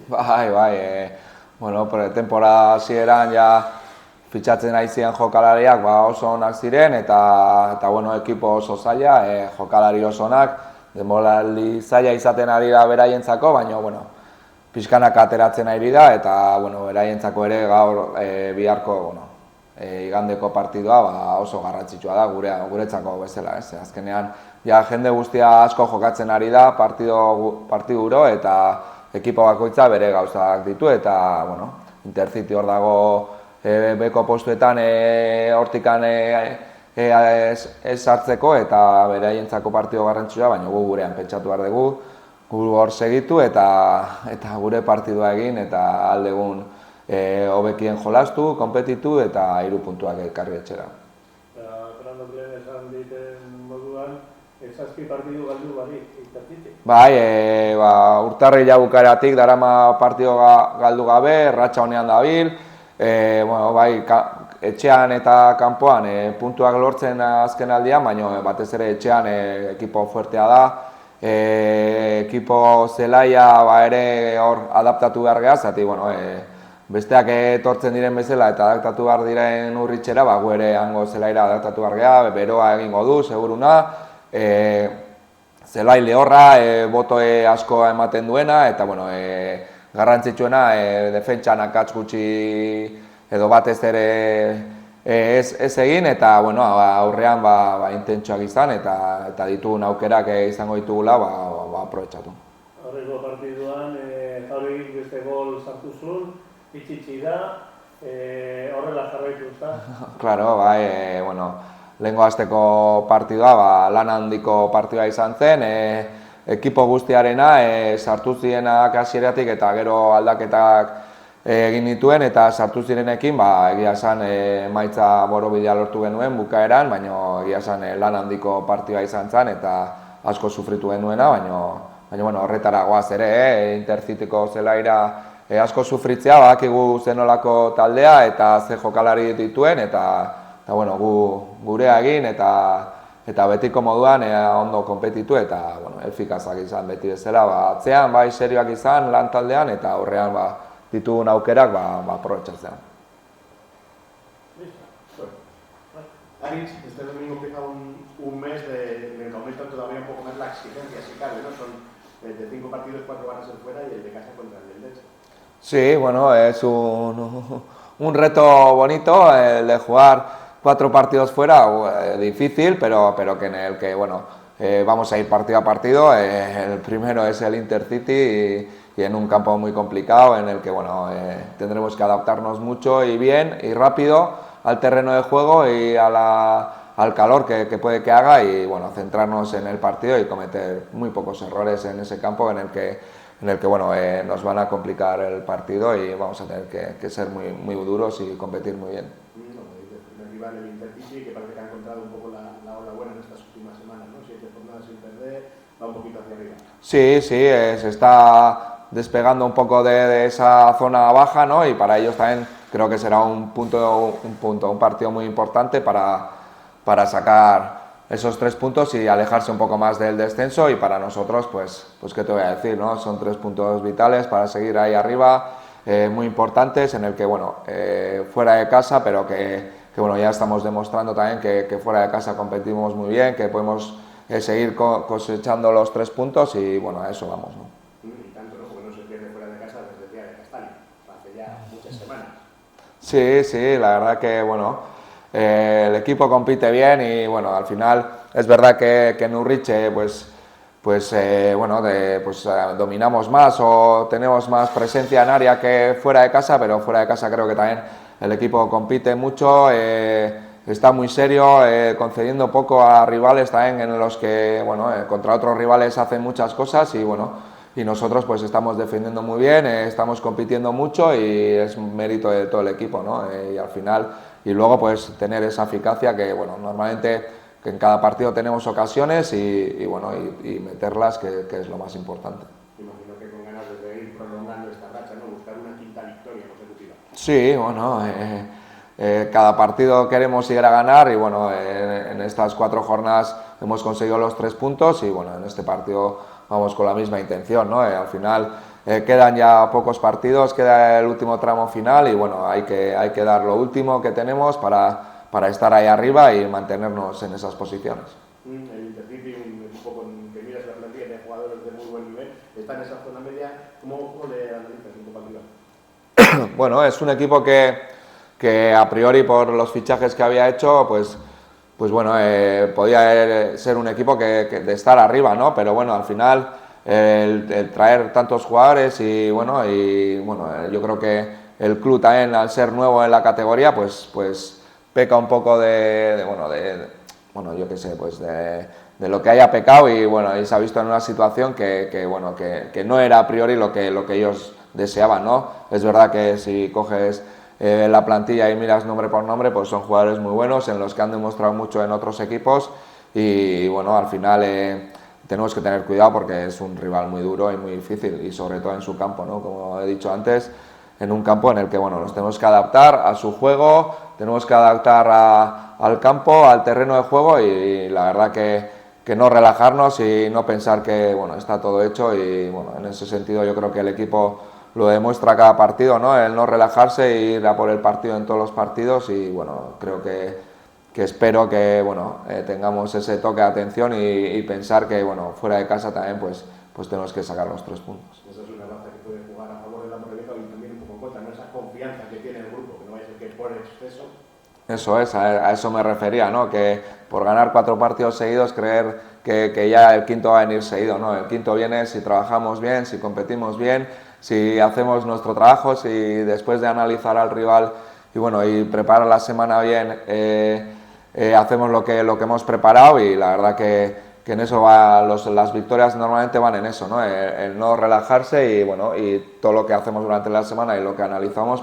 Bai, bueno, temporada hasieran ja fitxatzen ari ziren jokalariak oso onak ziren eta bueno, ekipo oso zaila, jokalari oso onak, denboraldi zaila izaten ari da beraientzako, baina bueno, pixkanak ateratzen ari da eta bueno, beraientzako ere gaur biharko, bueno, igandeko partidua oso garrantzitsua da guretzako bezala, ez? Azkenean ja jende guztia asko jokatzen ari da partiduro eta ekipo bakoitza bere gauzak ditu eta bueno, Intercity hor dago beko postuetan hortikan ez sartzeko eta beraientzako partido garrantzitsua, baina gu gurean pentsatu behar dugu, gu hor segitu eta gure partidua egin eta aldegun hobekien jolastu, konpetitu eta 3 puntuak ekarri etxera. Fernando Klen esan diten moduan, zazpi partidu galdu barik, Intercity? Bai, urtarrila bukaeratik darama partido galdu gabe, ratxa honean dabil, bai, etxean eta kanpoan puntuak lortzen azken aldian, baina batez ere etxean ekipo fuertea da, ekipo zelaia ere hor adaptatu behar geha, zati, bueno, besteak etortzen diren bezala eta adaptatu behar diren urritxera, gu ere hango zelaira adaptatu behar geha, beroa egingo du, seguruna, zelai lehorra, boto asko ematen duena, eta bueno, garrantzitsuena defentsan akats gutxi edo batez ere ez egin, eta bueno, aurrean intentsuak izan eta ditugun aukerak izango ditugula aprobetxatu. Horreko partiduan, Jauregik beste gol sartu zuen, itxitxi da, horrela jarraitu ezta? Claro, bai, bueno, lehengo hasteko partidua, lan handiko partidua izan zen, ekipo guztiarena sartu zirenak hasieratik eta gero aldaketak egin dituen eta sartu zirenekin egia esan emaitza borobila lortu genuen bukaeran, baina egia esan lan handiko partidua izan zen eta asko sufritu genuena, baina bueno, horretara goaz ere, Intercityko zelaira asko sufritzea, badakigu zenolako taldea eta ze jokalari dituen eta bueno, gurea egin eta betiko moduan ondo konpetitu eta bueno, efikazak izan beti bezala, atzean bai serioak izan lan taldean eta aurrean ditugun aukerak aprobetxatzea. Aritz, este domingo empieza un mes en el que aumenta todavía un poco más la exigencia, si cabe, ¿no? Son de 5 partidos, 4 van a ser fuera y el de casa contra el del Elche. Sí, bueno, es un reto bonito el de jugar 4 partidos fuera, difícil, pero que en el que bueno, vamos a ir partido a partido. El primero es el Intercity y en un campo muy complicado en el que bueno, tendremos que adaptarnos mucho y bien y rápido al terreno de juego y al calor que puede que haga y bueno, centrarnos en el partido y cometer muy pocos errores en ese campo en el que bueno, nos van a complicar el partido y vamos a tener que ser muy duros y competir muy bien. El Intercity, que parece que ha encontrado un poco la ola buena en estas últimas semanas, ¿no? 7 jornadas sin perder, va un poquito hacia arriba. Sí, se está despegando un poco de esa zona baja, ¿no? Y para ellos también creo que será un partido muy importante para sacar esos 3 puntos y alejarse un poco más del descenso y para nosotros, pues qué te voy a decir, ¿no? Son 3 puntos vitales para seguir ahí arriba, muy importantes en el que, bueno, fuera de casa, pero que bueno, ya estamos demostrando también que fuera de casa competimos muy bien, que podemos seguir cosechando los 3 puntos y bueno, a eso vamos, ¿no? Y tanto, ¿no? Porque no se pierde fuera de casa desde el día de Castalia, hace ya muchas semanas. Sí, la verdad que bueno, el equipo compite bien y bueno, al final es verdad que en Urriche dominamos más o tenemos más presencia en área que fuera de casa, pero fuera de casa creo que también el equipo compite mucho, está muy serio, concediendo poco a rivales también en los que, bueno, contra otros rivales hacen muchas cosas y bueno, y nosotros pues estamos defendiendo muy bien, estamos compitiendo mucho y es mérito de todo el equipo, ¿no? Y al final, y luego pues tener esa eficacia que, bueno, normalmente que en cada partido tenemos ocasiones y bueno, y meterlas que es lo más importante. Imagino que con ganas de ir prolongando esta racha, ¿no? Buscar una quinta victoria consecutiva. Sí, bueno, cada partido queremos ir a ganar y bueno, en estas 4 jornadas hemos conseguido los 3 puntos y bueno, en este partido vamos con la misma intención, ¿no? Al final quedan ya pocos partidos, queda el último tramo final y bueno, hay que dar lo último que tenemos para estar ahí arriba y mantenernos en esas posiciones. El Intercity, un equipo que miras la plantilla de jugadores de muy buen nivel, está en esa zona media. ¿Cómo le analizas un poco al rival? Bueno, es un equipo que a priori por los fichajes que había hecho, pues bueno, podía ser un equipo de estar arriba, ¿no? Pero bueno, al final el traer tantos jugadores y bueno, yo creo que el club también al ser nuevo en la categoría, pues peca un poco yo qué sé, pues de lo que haya pecado y bueno, y se ha visto en una situación que no era a priori lo que ellos deseaban, ¿no? Es verdad que si coges la plantilla y miras nombre por nombre, pues son jugadores muy buenos en los que han demostrado mucho en otros equipos y bueno, al final tenemos que tener cuidado porque es un rival muy duro y muy difícil y sobre todo en su campo, ¿no? Como he dicho antes, en un campo en el que bueno, nos tenemos que adaptar a su juego, tenemos que adaptar al campo, al terreno de juego y la verdad que no relajarnos y no pensar que bueno, está todo hecho y bueno, en ese sentido yo creo que el equipo lo demuestra cada partido, ¿no? El no relajarse e ir a por el partido en todos los partidos y bueno, creo que espero que bueno, tengamos ese toque de atención y pensar que bueno, fuera de casa también pues tenemos que sacar los 3 puntos. Esa es una baza que puede jugar a favor de la Morevieta y también un poco en contra, ¿no? Esa confianza que tiene el grupo, que no vaya a ser que por exceso. Eso es, a eso me refería, ¿no? Que por ganar 4 partidos seguidos creer que ya el quinto va a venir seguido, ¿no? El quinto viene si trabajamos bien, si competimos bien, si hacemos nuestro trabajo, si después de analizar al rival y bueno, y preparar la semana bien, hacemos lo que hemos preparado y la verdad que en eso las victorias normalmente van en eso, ¿no? El no relajarse y bueno, y todo lo que hacemos durante la semana y lo que analizamos,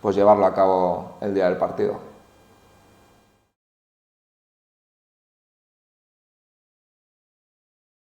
pues llevarlo a cabo el día del partido.